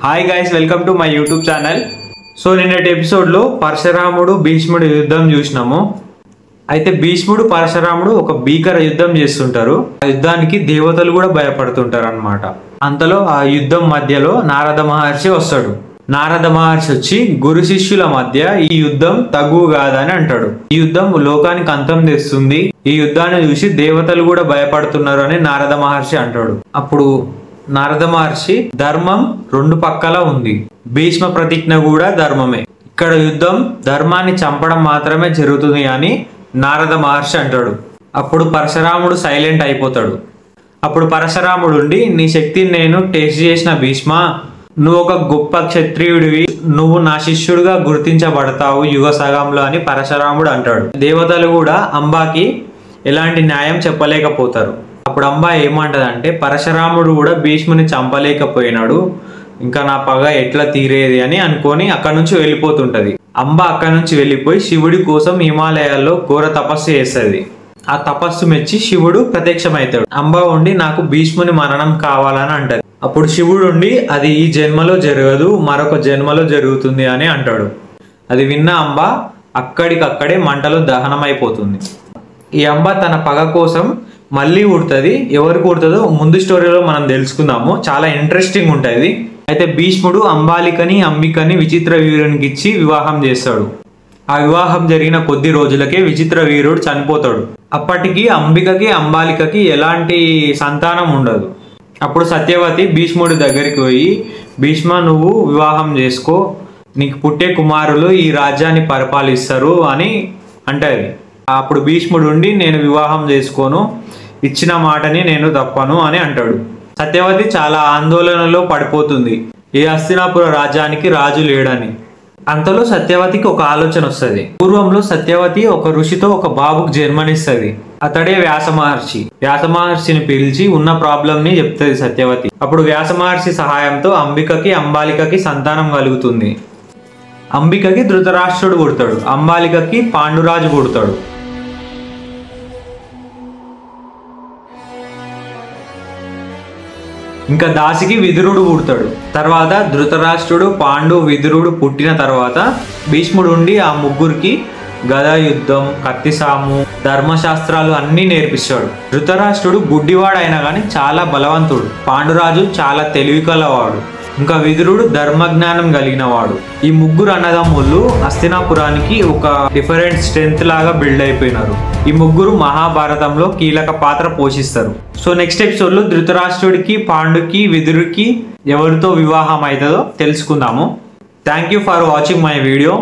Hi guys, welcome to my YouTube channel. So నిన్నటి ఎపిసోడ్లో పరశురాముడు భీష్ముడు యుద్ధం చూసినాము. అయితే భీష్ముడు పరశురాముడు ఒక భీకర యుద్ధం చేస్తుంటారు. ఆ యుద్ధానికి దేవతలు కూడా భయపడుతుంటారు అన్నమాట. అంతలో ఆ యుద్ధం మధ్యలో నారద మహర్షి వస్తాడు. నారద మహర్షి వచ్చి గురు శిష్యుల మధ్య ఈ యుద్ధం తగు కాదని అంటాడు. ఈ యుద్ధం లోకానికి అంతం తెస్తుంది, ఈ యుద్ధాన్ని చూసి దేవతలు కూడా భయపడుతున్నారు అని నారద మహర్షి అంటాడు. అప్పుడు నారద మహర్షి ధర్మం రెండు పక్కల ఉంది, భీష్మ ప్రతిజ్ఞ కూడా ధర్మమే, ఇక్కడ యుద్ధం ధర్మాన్ని చంపడం మాత్రమే జరుగుతుంది అని నారద మహర్షి అంటాడు. అప్పుడు పరశురాముడు సైలెంట్ అయిపోతాడు. అప్పుడు పరశురాముడు ఉండి, నీ శక్తిని నేను టెస్ట్ చేసిన భీష్మ, నువ్వు ఒక గొప్ప క్షత్రియుడివి, నువ్వు నా శిష్యుడిగా గుర్తించబడతావు యుగ సగంలో అని పరశురాముడు అంటాడు. దేవతలు కూడా అంబాకి ఎలాంటి న్యాయం చెప్పలేకపోతారు. అప్పుడు అంబా ఏమంటదంటే, పరశురాముడు కూడా భీష్ముని చంపలేకపోయినాడు, ఇంకా నా పగ ఎట్లా తీరేది అని అనుకొని అక్కడి నుంచి వెళ్ళిపోతుంటది. అంబ అక్కడి నుంచి వెళ్ళిపోయి శివుడి కోసం హిమాలయాల్లో ఘోర తపస్సు చేస్తుంది. ఆ తపస్సు మెచ్చి శివుడు ప్రత్యక్షమవుతాడు. అంబ ఉండి, నాకు భీష్ముని మరణం కావాలని అంటది. అప్పుడు శివుడు ఉండి, అది ఈ జన్మలో జరగదు, మరొక జన్మలో జరుగుతుంది అని అంటాడు. అది విన్న అంబ అక్కడికక్కడే మంటలో దహనమైపోతుంది. ఈ అంబ తన పగ కోసం మళ్ళీ ఉడుతుంది. ఎవరికి ఉడుతుందో ముందు స్టోరీలో మనం తెలుసుకుందాము, చాలా ఇంట్రెస్టింగ్ ఉంటుంది. అయితే భీష్ముడు అంబాలికని అంబికని విచిత్ర వీరునికి ఇచ్చి వివాహం చేస్తాడు. ఆ వివాహం జరిగిన కొద్ది రోజులకే విచిత్ర వీరుడు చనిపోతాడు. అప్పటికి అంబికకి అంబాలికకి ఎలాంటి సంతానం ఉండదు. అప్పుడు సత్యవతి భీష్ముడి దగ్గరికి పోయి, భీష్మ నువ్వు వివాహం చేసుకో, నీకు పుట్టే కుమారులు ఈ రాజ్యాన్ని పరిపాలిస్తారు అని అంటది. అప్పుడు భీష్ముడు ఉండి, నేను వివాహం చేసుకోను, ఇచ్చిన మాటని నేను తప్పను అని అంటాడు. సత్యవతి చాలా ఆందోళనలో పడిపోతుంది, ఈ హస్తినాపుర రాజ్యానికి రాజు లేడని. అంతలో సత్యవతికి ఒక ఆలోచన వస్తుంది. పూర్వంలో సత్యవతి ఒక ఋషితో ఒక బాబుకు జన్మనిస్తుంది. అతడే వ్యాస మహర్షి. వ్యాస మహర్షిని పిలిచి ఉన్న ప్రాబ్లం ని చెప్తుంది సత్యవతి. అప్పుడు వ్యాస మహర్షి సహాయంతో అంబికకి అంబాలికకి సంతానం కలుగుతుంది. అంబికకి ధృతరాష్ట్రుడు పుడతాడు, అంబాలికకి పాండురాజు పుడతాడు. ఇంకా దాసికి విదురుడు పుడతాడు. తర్వాత ధృతరాష్ట్రుడు, పాండు, విదురుడు పుట్టిన తర్వాత భీష్ముడు ఉండి ఆ ముగ్గురికి గదా యుద్ధం, కత్తిసాము, ధర్మశాస్త్రాలు అన్నీ నేర్పిస్తాడు. ధృతరాష్ట్రుడు గుడ్డివాడు అయినా కానీ చాలా బలవంతుడు. పాండురాజు చాలా తెలివి కలవాడు. ఇంకా విదురుడు ధర్మజ్ఞానం కలిగిన వాడు. ఈ ముగ్గురు అన్నదమ్ముళ్ళు హస్తినాపురానికి ఒక డిఫరెంట్ స్ట్రెంత్ లాగా బిల్డ్ అయిపోయినారు. ఈ ముగ్గురు మహాభారతంలో కీలక పాత్ర పోషిస్తారు. సో నెక్స్ట్ ఎపిసోడ్లో ధృతరాష్ట్రుడికి, పాండుకి, విదురుకి ఎవరితో వివాహం అవుతుందో తెలుసుకుందాము. Thank you for watching my video.